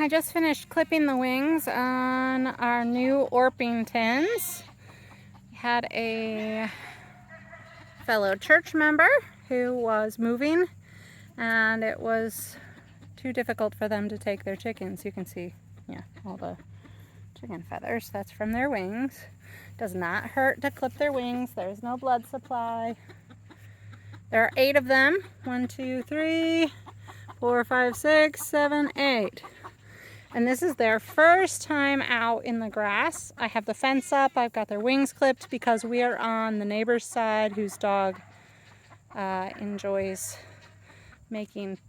I just finished clipping the wings on our new Orpingtons. Had a fellow church member who was moving, and it was too difficult for them to take their chickens. You can see, yeah, all the chicken feathers. That's from their wings. Does not hurt to clip their wings. There's no blood supply. There are 8 of them. 1, 2, 3, 4, 5, 6, 7, 8. And this is their first time out in the grass. I have the fence up. I've got their wings clipped because we are on the neighbor's side whose dog enjoys making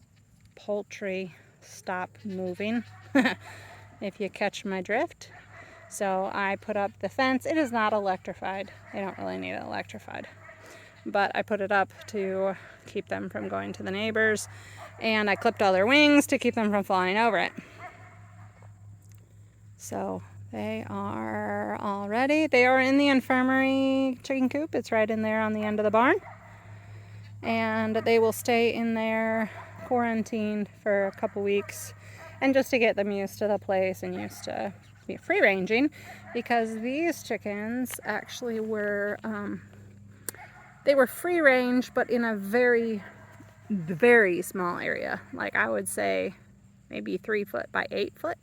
poultry stop moving, if you catch my drift. So I put up the fence. It is not electrified. They don't really need it electrified. But I put it up to keep them from going to the neighbors. And I clipped all their wings to keep them from flying over it. So they are all ready. They are in the infirmary chicken coop. It's right in there on the end of the barn. And they will stay in there quarantined for a couple weeks, and just to get them used to the place and used to be free ranging, because these chickens actually were they were free range, but in a very, very small area. Like, I would say maybe 3 foot by 8 foot,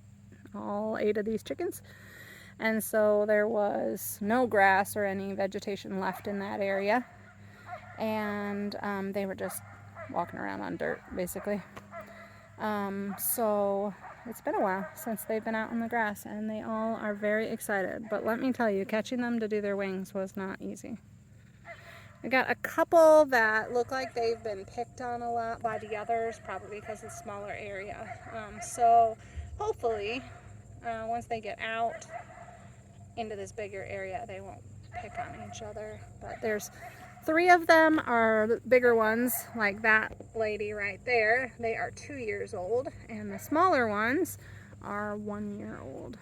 all 8 of these chickens. And so there was no grass or any vegetation left in that area. And they were just walking around on dirt, basically. So it's been a while since they've been out in the grass, and they all are very excited. But let me tell you, catching them to do their wings was not easy. I got a couple that look like they've been picked on a lot by the others, probably because it's a smaller area. So hopefully, once they get out into this bigger area, they won't pick on each other. But there's 3 of them are the bigger ones, like that lady right there. They are 2 years old, and the smaller ones are 1 year old.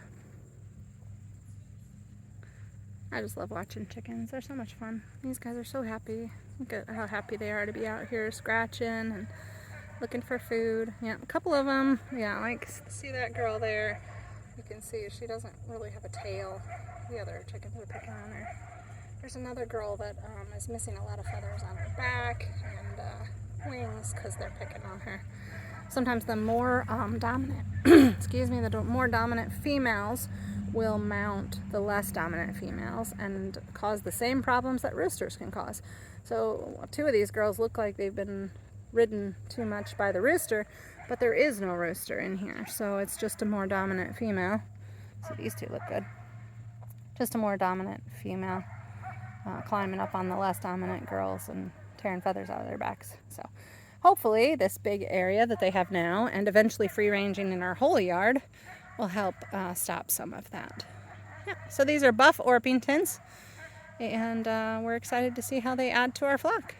I just love watching chickens. They're so much fun. These guys are so happy. Look at how happy they are to be out here scratching and looking for food. Yeah, a couple of them, yeah, like, see that girl there? You can see she doesn't really have a tail. The other chickens are picking on her. There's another girl that is missing a lot of feathers on her back and wings because they're picking on her. Sometimes the more dominant, excuse me, the more dominant females will mount the less dominant females and cause the same problems that roosters can cause. So 2 of these girls look like they've been ridden too much by the rooster, but there is no rooster in here, so it's just a more dominant female. So these 2 look good. Just a more dominant female climbing up on the less dominant girls and tearing feathers out of their backs. So hopefully this big area that they have now, and eventually free ranging in our whole yard, will help stop some of that. Yeah, so these are buff Orpingtons, and we're excited to see how they add to our flock.